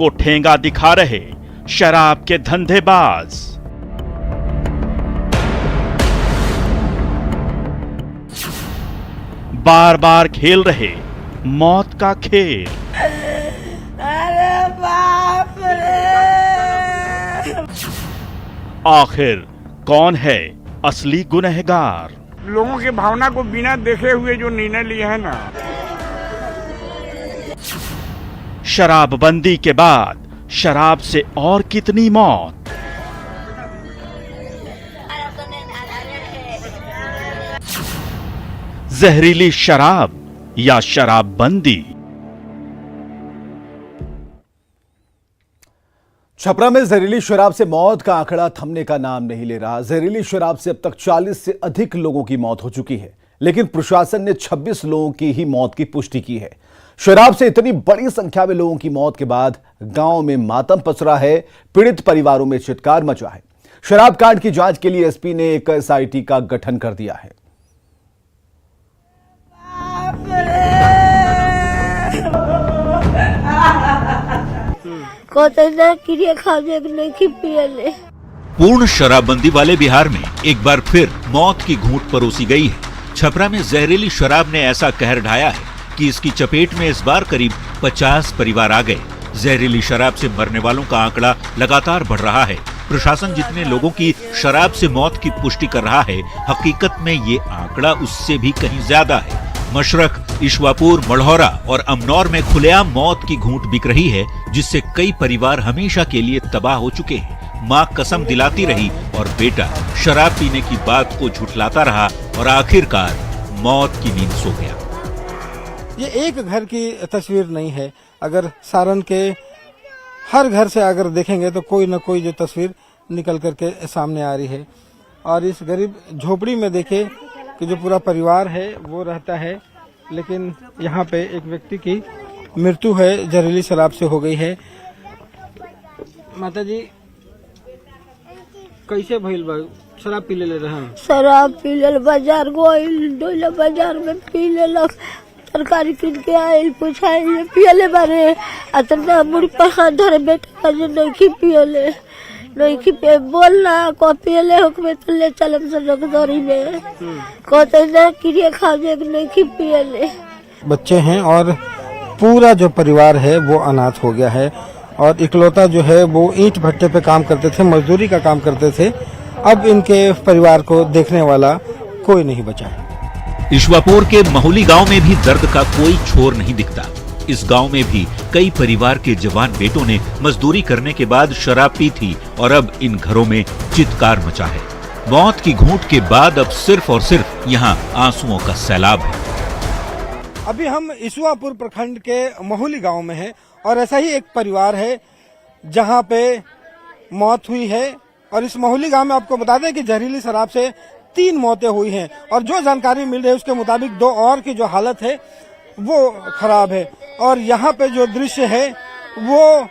को ठेंगा दिखा रहे शराब के धंधेबाज। बार बार खेल रहे मौत का खेल। अरे बाप रे! आखिर कौन है असली गुनहगार? लोगों की भावना को बिना देखे हुए जो निर्णय लिए है ना। शराबबंदी के बाद शराब से और कितनी मौत? जहरीली शराब या शराबबंदी? छपरा में जहरीली शराब से मौत का आंकड़ा थमने का नाम नहीं ले रहा। जहरीली शराब से अब तक 40 से अधिक लोगों की मौत हो चुकी है, लेकिन प्रशासन ने 26 लोगों की ही मौत की पुष्टि की है। शराब से इतनी बड़ी संख्या में लोगों की मौत के बाद गांव में मातम पसरा है। पीड़ित परिवारों में चित्कार मचा है। शराब कांड की जांच के लिए एसपी ने एक एसआईटी का गठन कर दिया है। पूर्ण शराबबंदी वाले बिहार में एक बार फिर मौत की घूंट परोसी गई है। छपरा में जहरीली शराब ने ऐसा कहर ढाया है कि इसकी चपेट में इस बार करीब 50 परिवार आ गए। जहरीली शराब से मरने वालों का आंकड़ा लगातार बढ़ रहा है। प्रशासन जितने लोगों की शराब से मौत की पुष्टि कर रहा है, हकीकत में ये आंकड़ा उससे भी कहीं ज्यादा है। मशरक, ईश्वापुर, मढ़ौरा और अमनौर में खुलेआम मौत की घूंट बिक रही है, जिससे कई परिवार हमेशा के लिए तबाह हो चुके हैं। माँ कसम दिलाती रही और बेटा शराब पीने की बात को झुठलाता रहा और आखिरकार मौत की नींद सो गया। ये एक घर की तस्वीर नहीं है। अगर सारण के हर घर से अगर देखेंगे तो कोई न कोई जो तस्वीर निकल करके सामने आ रही है। और इस गरीब झोपड़ी में देखिए कि जो पूरा परिवार है वो रहता है, लेकिन यहाँ पे एक व्यक्ति की मृत्यु है, जहरीली शराब से हो गई है। माता जी, कैसे भइल बा? शराब पी ले रहे हैं? शराब पी ले, बाजार गोइल, डोला बाजार में पी लेलक, तरकारी किन के आयल, पूछाइल पियले बारे। अतना मुड़ पर हाथ धरे बेटा जो नहीं पियले, नहीं पे बोलना को पियले होके तो ले चलम से डॉक्टरी में कहते ना क्रिया खा जे नहीं पियले। बच्चे हैं और पूरा जो परिवार है वो अनाथ हो गया है। और इकलौता जो है वो ईंट भट्टे पे काम करते थे, मजदूरी का काम करते थे। अब इनके परिवार को देखने वाला कोई नहीं बचा है। ईश्वापुर के महुली गांव में भी दर्द का कोई छोर नहीं दिखता। इस गांव में भी कई परिवार के जवान बेटों ने मजदूरी करने के बाद शराब पी थी और अब इन घरों में चित्कार मचा है। मौत की घूंट के बाद अब सिर्फ और सिर्फ यहाँ आंसुओं का सैलाब है। अभी हम ईश्वापुर प्रखंड के महुली गांव में हैं और ऐसा ही एक परिवार है जहां पे मौत हुई है। और इस महुली गांव में आपको बता दें कि जहरीली शराब से 3 मौतें हुई हैं और जो जानकारी मिल रही है उसके मुताबिक 2 और की जो हालत है वो खराब है। और यहाँ पे जो दृश्य है वो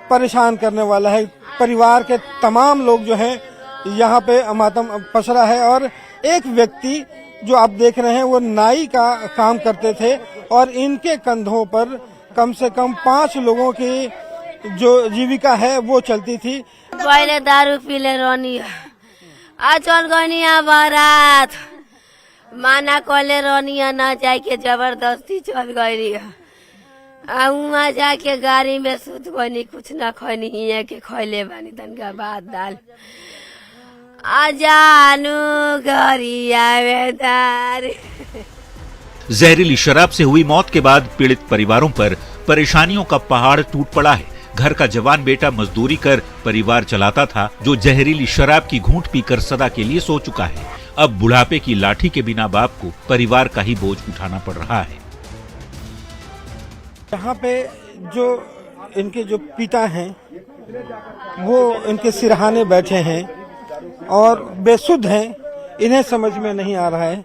परेशान करने वाला है। परिवार के तमाम लोग जो हैं यहाँ पे मातम पसरा है। और एक व्यक्ति जो आप देख रहे हैं वो नाई का काम करते थे और इनके कंधों पर कम से कम 5 लोगों की जो जीविका है वो चलती थी। पहले दारू पी ले रोनी, आज चल गई बारात, माना कोले रोनिया ना जाए के जबरदस्ती चल गई। वहाँ जाके गाड़ी में सुत गई, कुछ ना खैनी हिया के खैले बानी तनका भात दाल। आजानु गरिया वेदार। जहरीली शराब से हुई मौत के बाद पीड़ित परिवारों पर परेशानियों का पहाड़ टूट पड़ा है। घर का जवान बेटा मजदूरी कर परिवार चलाता था, जो जहरीली शराब की घूंट पीकर सदा के लिए सो चुका है। अब बुढ़ापे की लाठी के बिना बाप को परिवार का ही बोझ उठाना पड़ रहा है। यहाँ पे जो इनके जो पिता हैं वो इनके सिरहाने बैठे हैं और बेसुध हैं। इन्हें समझ में नहीं आ रहा है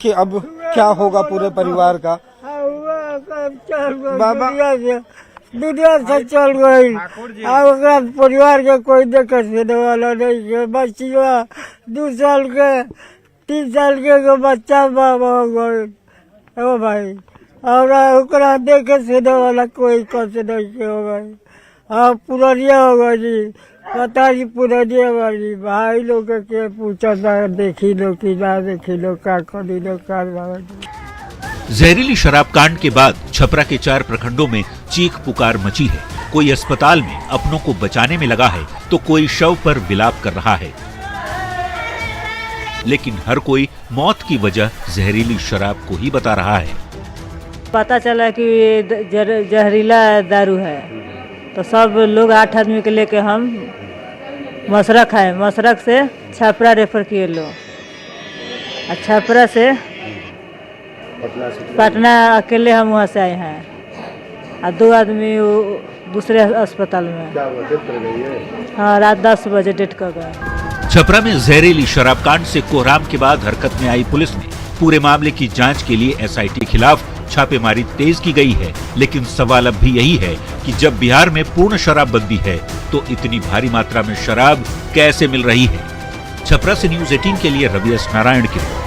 कि अब क्या होगा पूरे परिवार का। बाबा दुनिया से चल गई, अब परिवार के कोई देखे देने वाला नहीं है। बच्चिया 2 साल के 3 साल के बच्चा बाबा हो गए। ओ भाई, और देखे सुने वाला कोई कैसे नहीं हो गई। हाँ पुरनिया होगा जी, पता जी पुरनिया होगा जी। भाई लोग के पूछा था, देखी लो कि ना देखी लो, का करी लो का जी। जहरीली शराब कांड के बाद छपरा के 4 प्रखंडों में चीख पुकार मची है। कोई अस्पताल में अपनों को बचाने में लगा है तो कोई शव पर विलाप कर रहा है, लेकिन हर कोई मौत की वजह जहरीली शराब को ही बता रहा है। पता चला कि ये जहरीला दारू है तो सब लोग 8 आदमी के लेके हम मशरक है, मशरक से छपरा रेफर किए लोग। छपरा से पटना अकेले हम वहाँ से आए हैं और 2 आदमी दूसरे अस्पताल में। हाँ, रात 10 बजे डेट कर गए। छपरा में जहरीली शराब कांड से कोहराम के बाद हरकत में आई पुलिस ने पूरे मामले की जांच के लिए एसआईटी के खिलाफ छापेमारी तेज की गई है। लेकिन सवाल अब भी यही है कि जब बिहार में पूर्ण शराबबंदी है तो इतनी भारी मात्रा में शराब कैसे मिल रही है। छपरा से न्यूज़ 18 के लिए रवि एस नारायण की रिपोर्ट।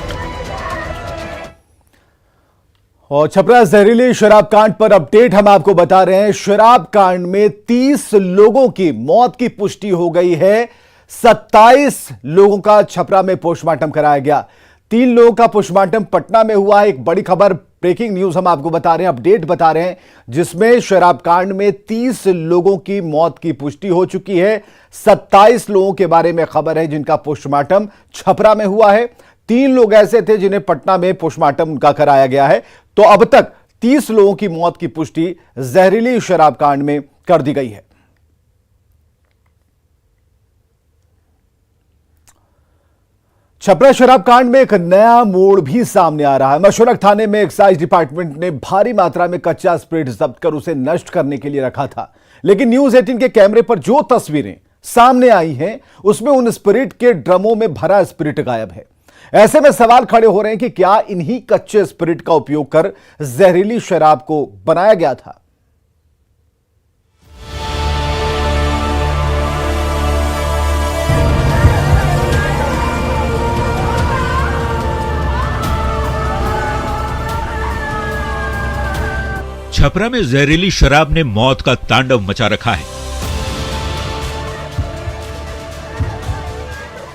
और छपरा जहरीली शराब कांड पर अपडेट हम आपको बता रहे हैं। शराब कांड में 30 लोगों की मौत की पुष्टि हो गई है। 27 लोगों का छपरा में पोस्टमार्टम कराया गया। 3 लोगों का पोस्टमार्टम पटना में हुआ है। एक बड़ी खबर, ब्रेकिंग न्यूज हम आपको बता रहे हैं, अपडेट बता रहे हैं, जिसमें शराब कांड में 30 लोगों की मौत की पुष्टि हो चुकी है। 27 लोगों के बारे में खबर है जिनका पोस्टमार्टम छपरा में हुआ है। 3 लोग ऐसे थे जिन्हें पटना में पोस्टमार्टम का कराया गया है। तो अब तक 30 लोगों की मौत की पुष्टि जहरीली शराब कांड में कर दी गई है। छपरा शराब कांड में एक नया मोड़ भी सामने आ रहा है। मशरक थाने में एक्साइज डिपार्टमेंट ने भारी मात्रा में कच्चा स्प्रिट जब्त कर उसे नष्ट करने के लिए रखा था, लेकिन न्यूज़ 18 के कैमरे पर जो तस्वीरें सामने आई हैं उसमें उन स्पिरिट के ड्रमों में भरा स्पिरिट गायब है। ऐसे में सवाल खड़े हो रहे हैं कि क्या इन्हीं कच्चे स्पिरिट का उपयोग कर जहरीली शराब को बनाया गया था। छपरा में जहरीली शराब ने मौत का तांडव मचा रखा है,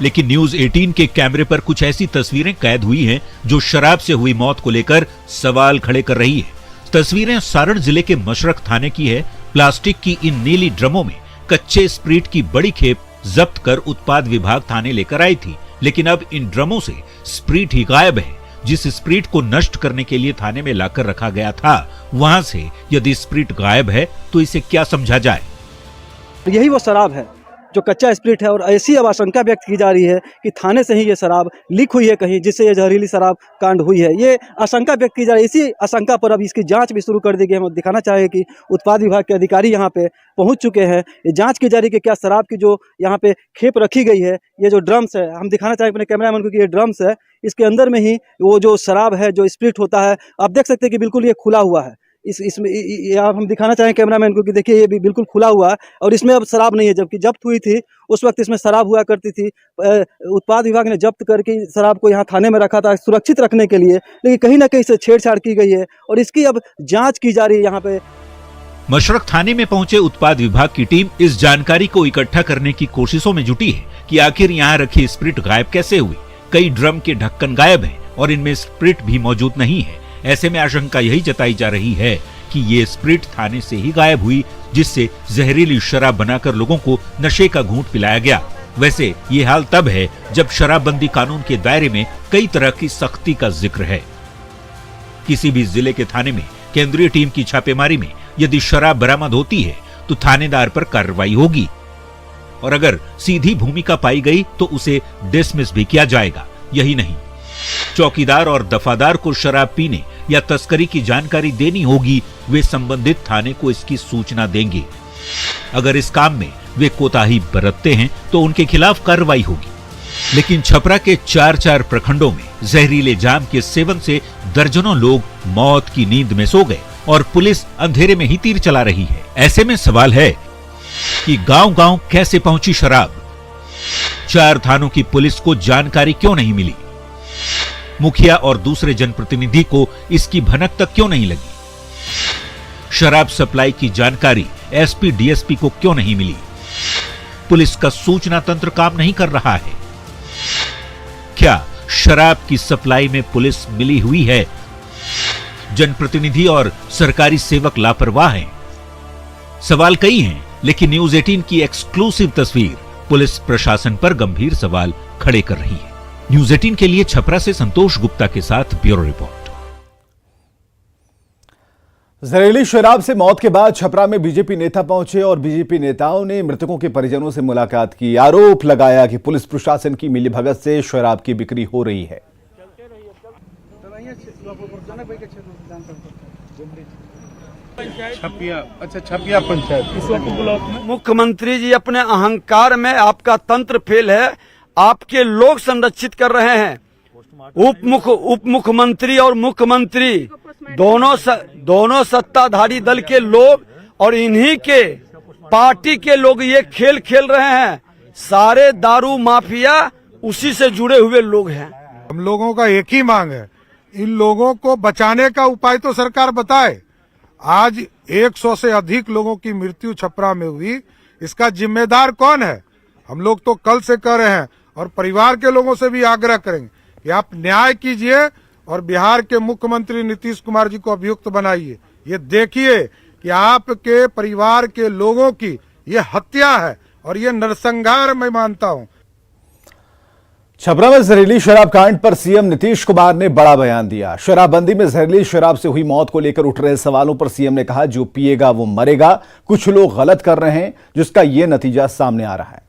लेकिन न्यूज़ 18 के कैमरे पर कुछ ऐसी तस्वीरें कैद हुई हैं जो शराब से हुई मौत को लेकर सवाल खड़े कर रही है। तस्वीरें सारण जिले के मशरक थाने की है। प्लास्टिक की इन नीली ड्रमों में कच्चे स्प्रिट की बड़ी खेप जब्त कर उत्पाद विभाग थाने लेकर आई थी, लेकिन अब इन ड्रमों से स्प्रिट ही गायब है। जिस स्प्रिट को नष्ट करने के लिए थाने में लाकर रखा गया था, वहां से यदि स्प्रिट गायब है तो इसे क्या समझा जाए। यही वो शराब है जो कच्चा स्प्रिट है, और ऐसी अब आशंका व्यक्त की जा रही है कि थाने से ही ये शराब लीक हुई है कहीं, जिससे ये जहरीली शराब कांड हुई है। ये आशंका व्यक्त की जा रही है। इसी आशंका पर अब इसकी जांच भी शुरू कर दी गई। हम दिखाना चाहेंगे कि उत्पाद विभाग के अधिकारी यहाँ पे पहुँच चुके हैं। ये जांच की जा रही है कि क्या शराब की जो यहाँ पे खेप रखी गई है, ये जो ड्रम्स है, हम दिखाना चाहेंगे अपने कैमरामैन को कि ये ड्रम्स है, इसके अंदर में ही वो जो शराब है, जो स्प्रिट होता है, आप देख सकते हैं कि बिल्कुल ये खुला हुआ है। इसमें आप हम दिखाना चाहें कैमरामैन को कि देखिए ये भी बिल्कुल खुला हुआ है और इसमें अब शराब नहीं है। जबकि जब्त हुई थी उस वक्त इसमें शराब हुआ करती थी। उत्पाद विभाग ने जब्त करके शराब को यहाँ थाने में रखा था सुरक्षित रखने के लिए, लेकिन कहीं ना कहीं से छेड़छाड़ की गई है और इसकी अब जांच की जा रही है। यहाँ पे मशरक थाने में पहुंचे उत्पाद विभाग की टीम इस जानकारी को इकट्ठा करने की कोशिशों में जुटी है कि आखिर यहाँ रखी स्प्रिट गायब कैसे हुई। कई ड्रम के ढक्कन गायब हैं और इनमें स्प्रिट भी मौजूद नहीं है। ऐसे में आशंका यही जताई जा रही है कि ये स्प्रिट थाने से ही गायब हुई, जिससे जहरीली शराब बनाकर लोगों को नशे का घूंट पिलाया गया। वैसे ये हाल तब है जब शराबबंदी कानून के दायरे में कई तरह की सख्ती का जिक्र है। किसी भी जिले के थाने में केंद्रीय टीम की छापेमारी में यदि शराब बरामद होती है तो थानेदार पर कार्रवाई होगी, और अगर सीधी भूमिका पाई गई तो उसे डिसमिस भी किया जाएगा। यही नहीं, चौकीदार और दफादार को शराब पीने या तस्करी की जानकारी देनी होगी। वे संबंधित थाने को इसकी सूचना देंगे। अगर इस काम में वे कोताही बरतते हैं तो उनके खिलाफ कार्रवाई होगी। लेकिन छपरा के 4 प्रखंडों में जहरीले जाम के सेवन से दर्जनों लोग मौत की नींद में सो गए और पुलिस अंधेरे में ही तीर चला रही है। ऐसे में सवाल है कि गांव-गांव कैसे पहुंची शराब? 4 थानों की पुलिस को जानकारी क्यों नहीं मिली? मुखिया और दूसरे जनप्रतिनिधि को इसकी भनक तक क्यों नहीं लगी? शराब सप्लाई की जानकारी एसपी डीएसपी को क्यों नहीं मिली? पुलिस का सूचना तंत्र काम नहीं कर रहा है? क्या शराब की सप्लाई में पुलिस मिली हुई है? जनप्रतिनिधि और सरकारी सेवक लापरवाह हैं? सवाल कई हैं, लेकिन न्यूज 18 की एक्सक्लूसिव तस्वीर पुलिस प्रशासन पर गंभीर सवाल खड़े कर रही है। न्यूज 18 के लिए छपरा से संतोष गुप्ता के साथ ब्यूरो रिपोर्ट। जहरीली शराब से मौत के बाद छपरा में बीजेपी नेता पहुंचे और बीजेपी नेताओं ने मृतकों के परिजनों से मुलाकात की। आरोप लगाया कि पुलिस प्रशासन की मिलीभगत से शराब की बिक्री हो रही है। छपिया पंचायत। मुख्यमंत्री जी अपने अहंकार में, आपका तंत्र फेल है, आपके लोग संरक्षित कर रहे हैं। उप मुख्यमंत्री और मुख्यमंत्री दोनों सत्ताधारी दल के लोग और इन्हीं के पार्टी के लोग ये खेल खेल रहे हैं। सारे दारू माफिया उसी से जुड़े हुए लोग हैं। हम लोगों का एक ही मांग है, इन लोगों को बचाने का उपाय तो सरकार बताए। आज 100 से अधिक लोगों की मृत्यु छपरा में हुई, इसका जिम्मेदार कौन है? हम लोग तो कल से कर रहे हैं और परिवार के लोगों से भी आग्रह करेंगे कि आप न्याय कीजिए और बिहार के मुख्यमंत्री नीतीश कुमार जी को अभियुक्त बनाइए। ये देखिए कि आपके परिवार के लोगों की ये हत्या है और ये नरसंहार मैं मानता हूं। छपरा में जहरीली शराब कांड पर सीएम नीतीश कुमार ने बड़ा बयान दिया। शराबबंदी में जहरीली शराब से हुई मौत को लेकर उठ रहे सवालों पर सीएम ने कहा, जो पिएगा वो मरेगा। कुछ लोग गलत कर रहे हैं, जिसका ये नतीजा सामने आ रहा है।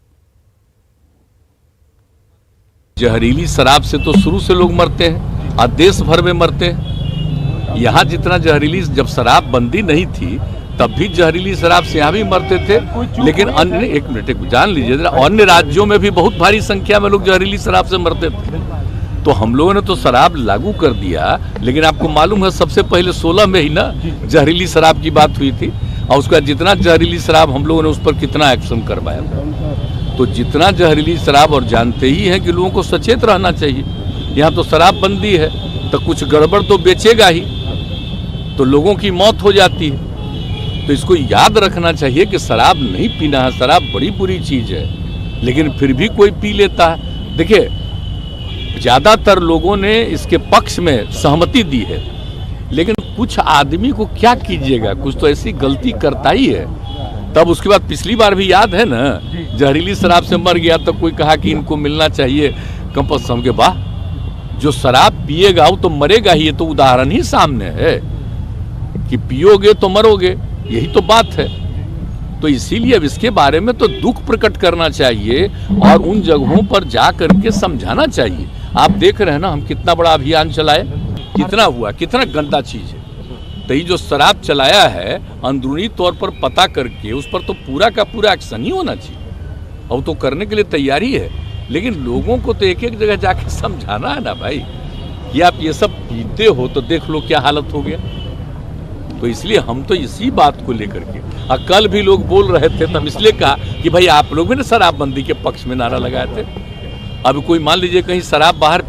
जहरीली शराब से तो शुरू से लोग मरते हैं और देश भर में मरते हैं। यहाँ जितना जहरीली, जब शराब बंदी नहीं थी तब भी जहरीली शराब से यहाँ भी मरते थे, लेकिन अन्य, एक मिनट जान लीजिए, अन्य राज्यों में भी बहुत भारी संख्या में लोग जहरीली शराब से मरते थे। तो हम लोगों ने तो शराब लागू कर दिया, लेकिन आपको मालूम है सबसे पहले 16 में ही ना जहरीली शराब की बात हुई थी, और उसका जितना जहरीली शराब हम लोगों ने उस पर कितना एक्शन करवाया था। तो जितना जहरीली शराब, और जानते ही हैं कि लोगों को सचेत रहना चाहिए। यहाँ तो शराब बंदी है तो कुछ गड़बड़ तो बेचेगा ही, तो लोगों की मौत हो जाती है। तो इसको याद रखना चाहिए कि शराब नहीं पीना है, शराब बड़ी बुरी चीज है, लेकिन फिर भी कोई पी लेता है। देखिए, ज्यादातर लोगों ने इसके पक्ष में सहमति दी है, लेकिन कुछ आदमी को क्या कीजिएगा, कुछ तो ऐसी गलती करता ही है। तब उसके बाद पिछली बार भी याद है ना, जहरीली शराब से मर गया तो कोई कहा कि इनको मिलना चाहिए कंपल्सन के। वाह, जो शराब पिएगा वो तो मरेगा ही। ये तो उदाहरण ही सामने है कि पियोगे तो मरोगे, यही तो बात है। तो इसीलिए अब इसके बारे में तो दुख प्रकट करना चाहिए और उन जगहों पर जा करके समझाना चाहिए। आप देख रहे हैं ना, हम कितना बड़ा अभियान चलाए, कितना हुआ, कितना गंदा चीज है। तो ये जो शराब चलाया है, अंदरूनी तौर पर पता करके उस पर तो पूरा का पूरा एक्शन ही होना चाहिए, और तो करने के लिए तैयारी है। लेकिन लोगों को तो एक एक जगह जाके समझाना है ना भाई, कि आप ये सब पीते हो तो देख लो क्या हालत हो गया। तो इसलिए हम तो इसी बात को लेकर के, और कल भी लोग बोल रहे थे, तब इसलिए कहा कि भाई आप लोग भी ना शराबबंदी के पक्ष में नारा लगाए थे। अब कोई मान लीजिए कहीं शराब बाहर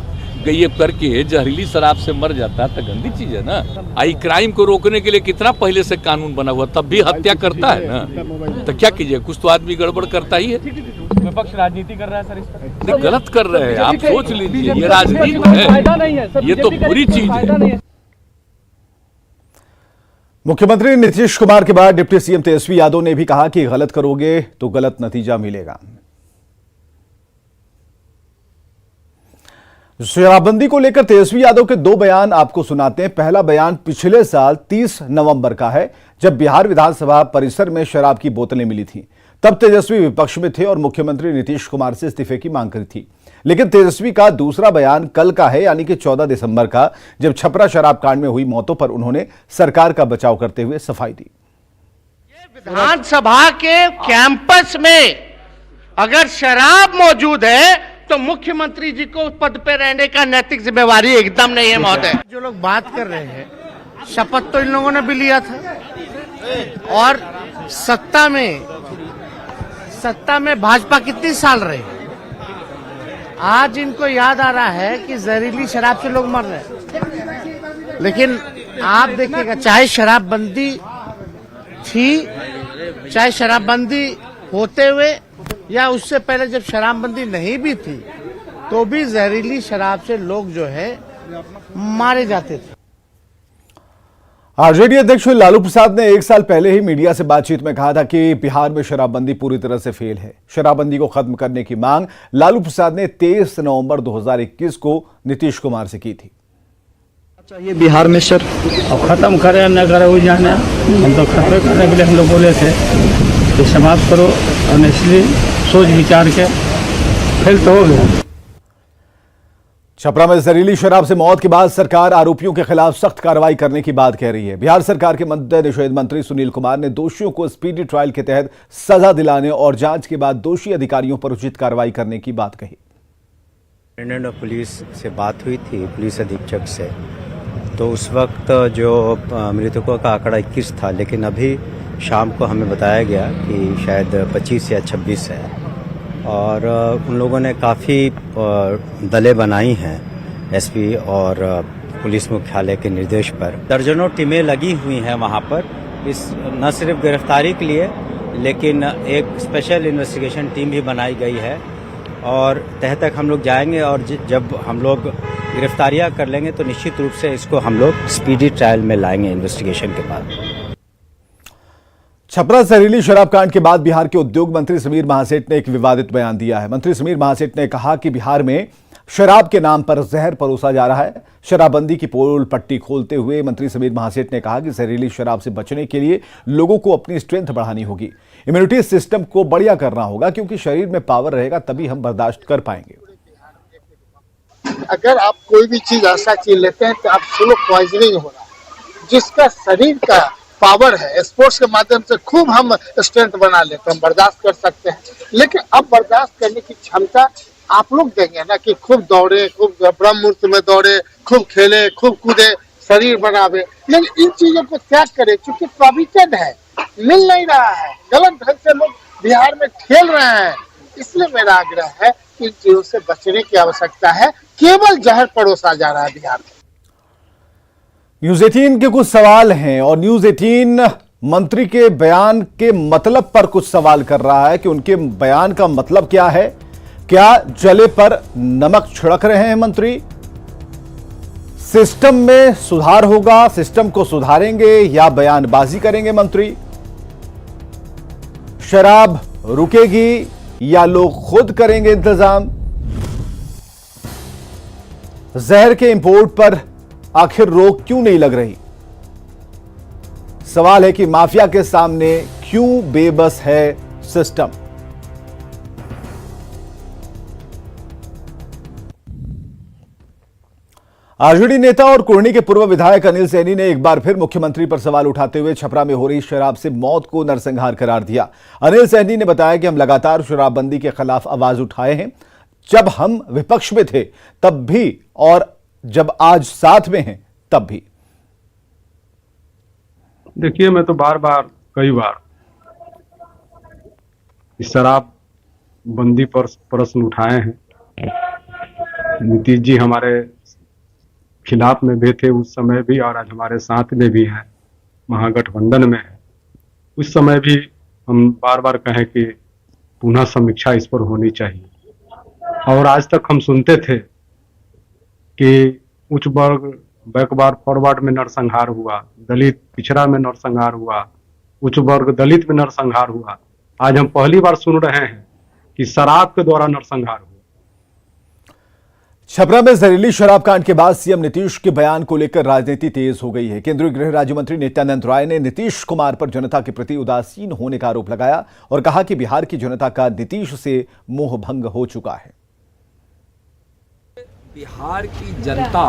गई करके जहरीली शराब से मर जाता है तो गंदी चीज है ना। आई क्राइम को रोकने के लिए कितना पहले से कानून बना हुआ, तब भी हत्या करता है ना। तो क्या कीजिए, कुछ तो आदमी गड़बड़ करता ही है। विपक्ष राजनीति कर रहा है सर इस पर। गलत कर रहे हैं, आप सोच लीजिए, ये राजनीति है, ये तो बुरी चीज है। मुख्यमंत्री नीतीश कुमार के बाद डिप्टी सीएम तेजस्वी यादव ने भी कहा कि गलत करोगे तो गलत नतीजा मिलेगा। शराबबंदी को लेकर तेजस्वी यादव के दो बयान आपको सुनाते हैं। पहला बयान पिछले साल 30 नवंबर का है, जब बिहार विधानसभा परिसर में शराब की बोतलें मिली थी। तब तेजस्वी विपक्ष में थे और मुख्यमंत्री नीतीश कुमार से इस्तीफे की मांग करी थी। लेकिन तेजस्वी का दूसरा बयान कल का है, यानी कि 14 दिसंबर का, जब छपरा शराब कांड में हुई मौतों पर उन्होंने सरकार का बचाव करते हुए सफाई दी। विधानसभा के कैंपस में अगर शराब मौजूद है तो मुख्यमंत्री जी को पद पे रहने का नैतिक जिम्मेवारी एकदम नहीं है महोदय। जो लोग बात कर रहे हैं, शपथ तो इन लोगों ने भी लिया था, और सत्ता में भाजपा कितने साल रहे। आज इनको याद आ रहा है कि जहरीली शराब से लोग मर रहे हैं। लेकिन आप देखिएगा, चाहे शराबबंदी थी, चाहे शराबबंदी होते हुए या उससे पहले जब शराबबंदी नहीं भी थी तो भी जहरीली शराब से लोग जो है मारे जाते थे। आरजेडी अध्यक्ष लालू प्रसाद ने 1 साल पहले ही मीडिया से बातचीत में कहा था कि बिहार में शराबबंदी पूरी तरह से फेल है। शराबबंदी को खत्म करने की मांग लालू प्रसाद ने 23 नवंबर 2021 को नीतीश कुमार से की थी। चाहिए बिहार में सर, अब खत्म करे न करे वो जाने, हम तो खत्म करने के लिए हम लोग बोले थे कि समाप्त करो, और इसलिए सोच विचार के फेल तो हो गया। छपरा में जहरीली शराब से मौत के बाद सरकार आरोपियों के खिलाफ सख्त कार्रवाई करने की बात कह रही है। बिहार सरकार के मद्य निषेध मंत्री सुनील कुमार ने दोषियों को स्पीडी ट्रायल के तहत सजा दिलाने और जांच के बाद दोषी अधिकारियों पर उचित कार्रवाई करने की बात कही। सुप्रिंटेंडेंट ऑफ पुलिस से बात हुई थी पुलिस अधीक्षक से, तो उस वक्त जो मृतकों का आंकड़ा 21 था, लेकिन अभी शाम को हमें बताया गया कि शायद 25 या 26 है। और उन लोगों ने काफ़ी दलें बनाई हैं एसपी और पुलिस मुख्यालय के निर्देश पर। दर्जनों टीमें लगी हुई हैं वहाँ पर, इस न सिर्फ गिरफ्तारी के लिए लेकिन एक स्पेशल इन्वेस्टिगेशन टीम भी बनाई गई है और तह तक हम लोग जाएंगे और जब हम लोग गिरफ्तारियां कर लेंगे तो निश्चित रूप से इसको हम लोग स्पीडी ट्रायल में लाएंगे इन्वेस्टिगेशन के बाद। छपरा जहरीली शराब कांड के बाद बिहार के उद्योग मंत्री समीर महासेठ ने एक विवादित बयान दिया है। मंत्री समीर महासेठ ने कहा कि बिहार में शराब के नाम पर जहर परोसा जा रहा है। शराबबंदी की पोल पट्टी खोलते हुए मंत्री समीर महासेठ ने कहा कि जहरीली शराब से बचने के लिए लोगों को अपनी स्ट्रेंथ बढ़ानी होगी, इम्यूनिटी सिस्टम को बढ़िया करना होगा, क्योंकि शरीर में पावर रहेगा तभी हम बर्दाश्त कर पाएंगे। अगर आप कोई भी चीज ऐसा चीज लेते हैं तो आप स्लो पॉइजनिंग हो रहा है। जिसका शरीर का पावर है, स्पोर्ट्स के माध्यम से खूब हम स्ट्रेंथ बना लेते हैं, हम बर्दाश्त कर सकते हैं, लेकिन अब बर्दाश्त करने की क्षमता आप लोग देंगे ना कि खूब दौड़े, खूब ब्रह्म मुहूर्त में दौड़े, खूब खेले, खूब कूदे, शरीर बनावे, लेकिन इन चीजों को त्याग करे, चूंकि प्रोविजन है, मिल नहीं रहा है, गलत ढंग से लोग बिहार में खेल रहे हैं। इसलिए मेरा आग्रह है कि इन चीजों से बचने की आवश्यकता है। केवल जहर परोसा जा रहा है बिहार में। न्यूज 18 के कुछ सवाल हैं और न्यूज 18 मंत्री के बयान के मतलब पर कुछ सवाल कर रहा है कि उनके बयान का मतलब क्या है। क्या जले पर नमक छिड़क रहे हैं मंत्री? सिस्टम में सुधार होगा, सिस्टम को सुधारेंगे या बयानबाजी करेंगे मंत्री? शराब रुकेगी या लोग खुद करेंगे इंतजाम? जहर के इंपोर्ट पर आखिर रोक क्यों नहीं लग रही? सवाल है कि माफिया के सामने क्यों बेबस है सिस्टम? आरजेडी नेता और कुर्नी के पूर्व विधायक अनिल सैनी ने एक बार फिर मुख्यमंत्री पर सवाल उठाते हुए छपरा में हो रही शराब से मौत को नरसंहार करार दिया। अनिल सैनी ने बताया कि हम लगातार शराबबंदी के खिलाफ आवाज उठाए हैं, जब हम विपक्ष में थे तब भी और जब आज साथ में हैं तब भी। देखिए, मैं तो कई बार इस शराब बंदी पर प्रश्न उठाए हैं। नीतीश जी हमारे खिलाफ में भी थे उस समय भी, और आज हमारे साथ में भी हैं, महागठबंधन में है। उस समय भी हम बार बार कहें कि पुनः समीक्षा इस पर होनी चाहिए। और आज तक हम सुनते थे कि उच्च वर्ग बैकवर्ड फॉरवर्ड में नरसंहार हुआ, दलित पिछड़ा में नरसंहार हुआ, उच्च वर्ग दलित में नरसंहार हुआ। आज हम पहली बार सुन रहे हैं कि शराब के द्वारा नरसंहार हुआ। छपरा में जहरीली शराब कांड के बाद सीएम नीतीश के बयान को लेकर राजनीति तेज हो गई है। केंद्रीय गृह राज्य मंत्री नित्यानंद राय ने नीतीश कुमार पर जनता के प्रति उदासीन होने का आरोप लगाया और कहा कि बिहार की जनता का नीतीश से मोह भंग हो चुका है। बिहार की जनता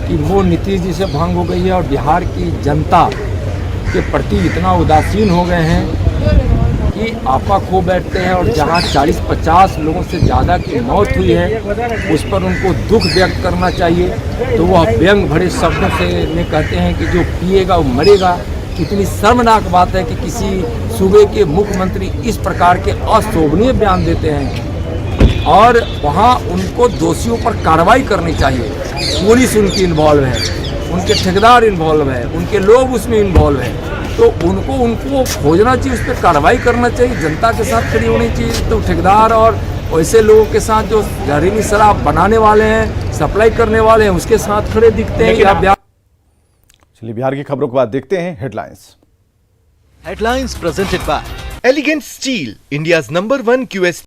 की मोह नीतीश जी से भंग हो गई है और बिहार की जनता के प्रति इतना उदासीन हो गए हैं कि आपा खो बैठते हैं। और जहां 40-50 लोगों से ज़्यादा की मौत हुई है उस पर उनको दुख व्यक्त करना चाहिए, तो वह व्यंग भरे शब्दों से कहते हैं कि जो पिएगा वो मरेगा। कितनी शर्मनाक बात है कि किसी सूबे के मुख्यमंत्री इस प्रकार के अशोभनीय बयान देते हैं और वहाँ उनको दोषियों पर कार्रवाई करनी चाहिए। पुलिस उनकी इन्वॉल्व है, उनके ठेकेदार इन्वॉल्व है, उनके लोग उसमें इन्वॉल्व है। तो उनको खोजना चाहिए, उस पर कार्रवाई करना चाहिए, जनता के साथ खड़ी होनी चाहिए। तो ठेकेदार और वैसे लोगों के साथ जो जहरीली शराब बनाने वाले हैं, सप्लाई करने वाले हैं, उसके साथ खड़े दिखते हैं। चलिए बिहार की खबरों के बाद देखते हैं headlines. Headlines presented by Elegant Steel, India's #1 QS